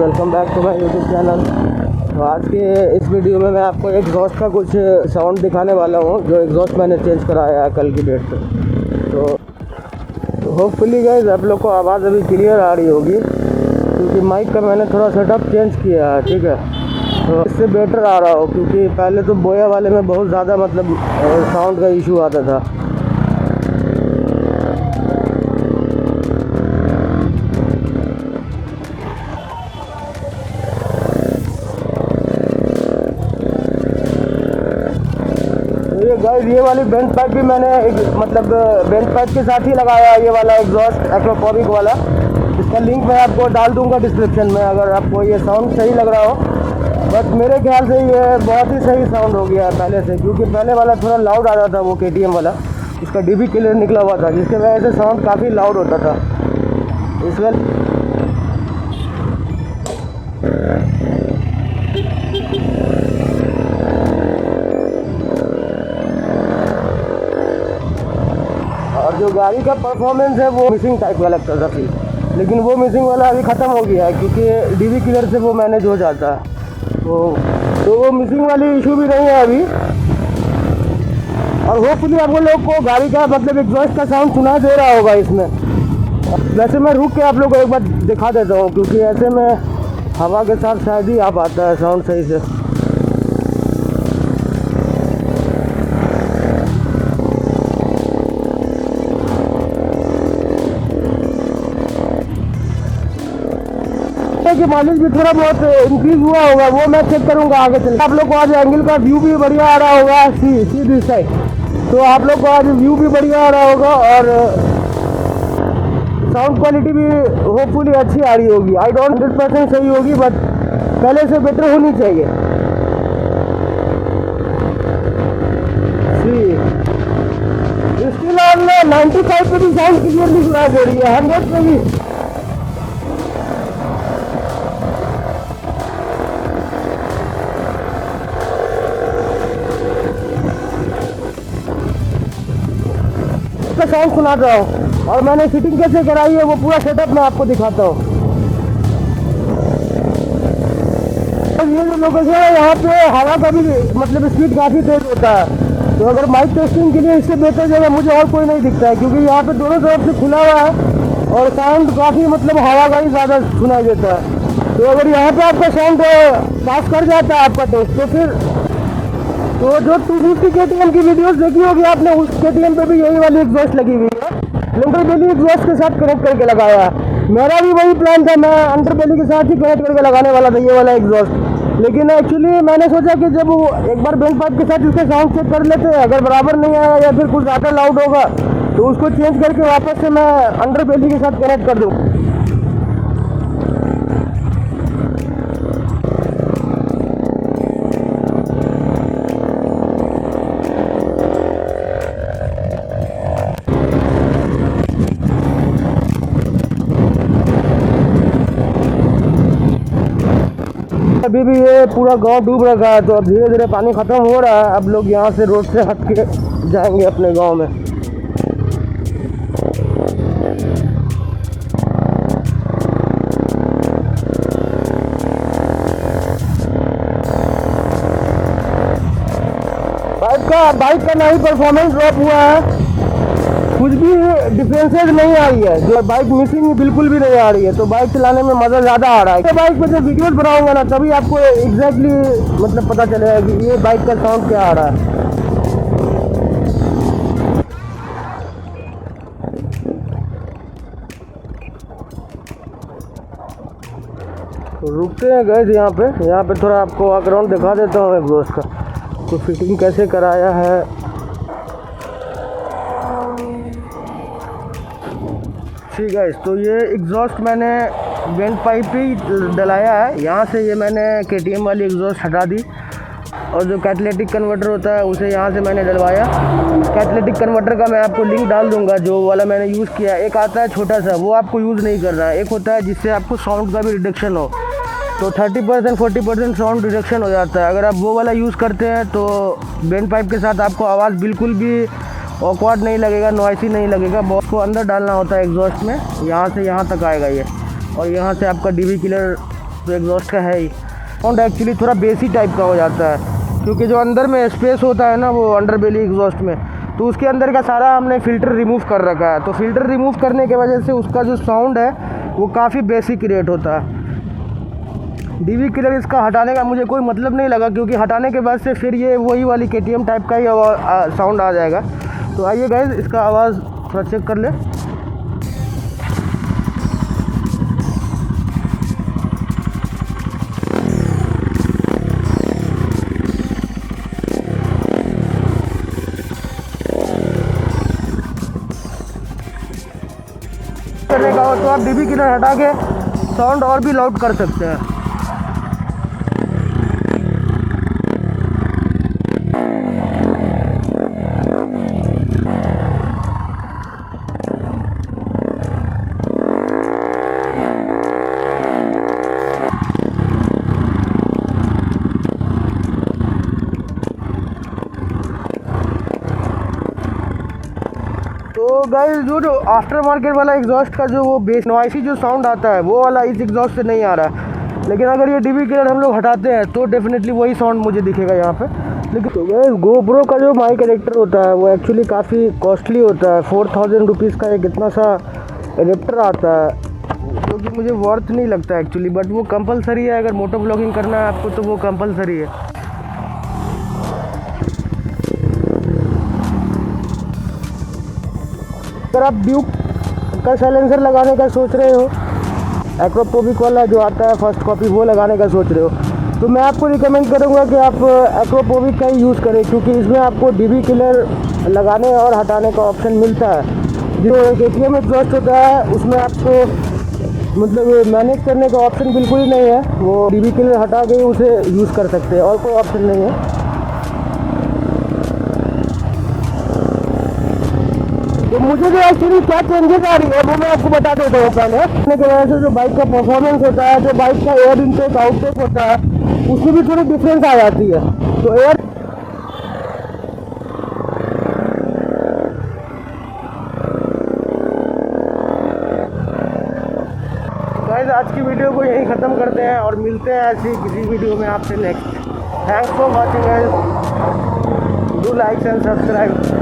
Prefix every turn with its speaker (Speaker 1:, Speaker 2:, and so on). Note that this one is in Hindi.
Speaker 1: Welcome back to my YouTube channel. तो आज के इस वीडियो में मैं आपको एग्जॉस्ट का कुछ साउंड दिखाने वाला हूँ जो एग्जॉस्ट मैंने चेंज कराया है कल की डेट पे। तो होपफुली गाइस आप लोग को आवाज़ अभी क्लियर आ रही होगी क्योंकि माइक का मैंने थोड़ा सेटअप चेंज किया है, ठीक है। तो इससे बेटर आ रहा हो क्योंकि पहले तो बोया वाले में बहुत ज़्यादा मतलब साउंड का इशू आता था। गाइस ये वाली बेंच पाइप भी मैंने मतलब बेंच पाइप के साथ ही लगाया है, ये वाला एग्जॉस्ट एक्वाफोबिक वाला। इसका लिंक मैं आपको डाल दूंगा डिस्क्रिप्शन में अगर आपको ये साउंड सही लग रहा हो। बट मेरे ख्याल से ये बहुत ही सही साउंड हो गया है पहले से, क्योंकि पहले वाला थोड़ा लाउड आ रहा था, वो KTM वाला उसका DB किलर निकला हुआ था जिसके वजह से साउंड काफ़ी लाउड होता था। इस वजह और जो गाड़ी का परफॉर्मेंस है वो मिसिंग टाइप का लगता था फिर, लेकिन वो मिसिंग वाला अभी ख़त्म हो गया है क्योंकि DB किलर से वो मैनेज हो जाता है। तो वो मिसिंग वाली इशू भी नहीं है अभी। और होपफुली आप लोग को गाड़ी का मतलब एग्जॉस्ट का साउंड सुना दे रहा होगा इसमें। वैसे मैं रुक के आप लोग को एक बार दिखा देता हूँ क्योंकि ऐसे में हवा के साथ शायद ही आ पाता है साउंड सही से। कि माइलेज भी थोड़ा बहुत इंक्रीज हुआ होगा, वो मैं चेक करूंगा आगे चल। आप लोग को आज एंगल का व्यू भी बढ़िया आ रहा होगा, सीधी साइड। तो आप लोग को आज व्यू भी बढ़िया आ रहा होगा और साउंड क्वालिटी भी होपफुली अच्छी आ रही होगी। आई डोंट 100% सही होगी बट पहले से बेटर होनी चाहिए। इसके अलावा 95 पे भी साउंड क्लियरली सुनाई दे रही है, 100 पे भी। साउंड सुनाता हूँ और मैंने फिटिंग कैसे कराई है वो पूरा सेटअप मैं आपको दिखाता हूँ। ये जो लोकेशन है यहाँ पे हवा का भी मतलब स्पीड काफ़ी तेज होता है। तो अगर माइक टेस्टिंग के लिए इससे बेहतर जगह मुझे और कोई नहीं दिखता है क्योंकि यहाँ पे दोनों तरफ से खुला हुआ है और साउंड काफ़ी मतलब हवा का ही ज़्यादा सुनाई देता है। तो अगर यहाँ पे आपका साउंड पास कर जाता है आपका टेस्ट तो फिर तो जो 250 KTM की वीडियोस देखी होगी आपने, उस KTM पे भी यही वाली एग्जॉस्ट लगी हुई है। अंडरबेली एग्जॉस्ट के साथ कनेक्ट करके लगाया है। मेरा भी वही प्लान था, मैं अंडरबेली के साथ ही कनेक्ट करके लगाने वाला था ये वाला एग्जॉस्ट। लेकिन एक्चुअली मैंने सोचा कि जब वो एक बार बेंच पाइप के साथ इसका साउंड चेक कर लेते हैं, अगर बराबर नहीं आया या फिर कुछ ज़्यादा लाउड होगा तो उसको चेंज करके वापस से मैं अंडरबेली के साथ कनेक्ट कर दूँ। अभी भी ये पूरा गांव डूब रखा है, तो अब धीरे धीरे पानी ख़त्म हो रहा है। अब लोग यहाँ से रोड से हट के जाएंगे अपने गांव में। बाइक का नहीं परफॉर्मेंस ड्रॉप हुआ है, कुछ भी डिफरेंसेस नहीं आ रही है। जो बाइक मिसिंग बिल्कुल भी नहीं आ रही है, तो बाइक चलाने में मज़ा ज़्यादा आ रहा है। बाइक पे जब वीडियोस बनाऊंगा ना तभी आपको एग्जैक्टली मतलब पता चलेगा कि ये बाइक का साउंड क्या आ रहा है। तो रुकते हैं गाइस यहाँ पे थोड़ा आपको बैकग्राउंड दिखा देता हूँ एग्जॉस्ट का, तो फिटिंग कैसे कराया है। ठीक है, तो ये एग्जॉस्ट मैंने वेंट पाइप ही डलाया है। यहाँ से ये मैंने KTM वाली एग्जॉस्ट हटा दी और जो कैटलिटिक कन्वर्टर होता है उसे यहाँ से मैंने डलवाया। कैटलिटिक कन्वर्टर का मैं आपको लिंक डाल दूंगा, जो वाला मैंने यूज़ किया। एक आता है छोटा सा, वो आपको यूज़ नहीं करना है। एक होता है जिससे आपको साउंड का भी रिडक्शन हो, तो 30% 40% साउंड रिडक्शन हो जाता है। अगर आप वो वाला यूज़ करते हैं तो बेंच पाइप के साथ आपको आवाज़ बिल्कुल भी ऑकवर्ड नहीं लगेगा, नॉइसी नहीं लगेगा। बॉक्स को अंदर डालना होता है एग्जॉस्ट में, यहाँ से यहाँ तक आएगा ये, और यहाँ से आपका DB किलर तो एग्जॉस्ट का है ही। साउंड एक्चुअली थोड़ा बेसी टाइप का हो जाता है, क्योंकि जो अंदर में स्पेस होता है ना वो अंडर बेली एग्जॉस्ट में, तो उसके अंदर का सारा हमने फ़िल्टर रिमूव कर रखा है। तो फ़िल्टर रिमूव करने की वजह से उसका जो साउंड है वो काफ़ी बेसिक क्रिएट होता है। डीवी किलर इसका हटाने का मुझे कोई मतलब नहीं लगा, क्योंकि हटाने के बाद से फिर ये वही वाली KTM टाइप का ही साउंड आ जाएगा। तो आइए गाइस इसका आवाज़ थोड़ा चेक कर ले। करने का हो तो आप डीवी किलर हटा के साउंड और भी लाउड कर सकते हैं। तो गाइस जो आफ्टर मार्केट वाला एग्जॉस्ट का जो वो बेस नॉइसी जो साउंड आता है वो वाला इस एग्जॉस्ट से नहीं आ रहा है, लेकिन अगर ये डीवी किलर हम लोग हटाते हैं तो डेफिनेटली वही साउंड मुझे दिखेगा यहाँ पे। लेकिन तो गाइस गोप्रो का जो माइक एडेप्टर होता है वो एक्चुअली काफ़ी कॉस्टली होता है। 4000 रुपीज़ का एक इतना सा एडेप्टर आता है, जो कि मुझे वर्थ नहीं लगता एक्चुअली, बट वो कंपलसरी है। अगर मोटो ब्लॉगिंग करना है आपको तो वो कंपलसरी है। अगर आप ड्यूक का साइलेंसर लगाने का सोच रहे हो, एक्रोपोविक वाला जो आता है फर्स्ट कॉपी, वो लगाने का सोच रहे हो, तो मैं आपको रिकमेंड करूँगा कि आप एक्रोपोविक का ही यूज़ करें, क्योंकि इसमें आपको डीवी किलर लगाने और हटाने का ऑप्शन मिलता है। जो KTM एग्जॉस्ट होता है उसमें आपको मतलब मैनेज करने का ऑप्शन बिल्कुल ही नहीं है। वो डीवी किलर हटा के उसे यूज़ कर सकते हैं और कोई ऑप्शन नहीं है। तो मुझे जो एक्चुअली क्या चेंजेस आ रही है वो मैं आपको बता देता हूँ। पहले की वजह से जो बाइक का परफॉर्मेंस होता है, जो बाइक का एयर इनटेक आउटटेक होता है, उसमें भी थोड़ी डिफरेंस आ जाती है। तो एयर गाइस आज की वीडियो को यहीं ख़त्म करते हैं और मिलते हैं ऐसी किसी वीडियो में आपसे next. Thanks for watching guys, do like and subscribe.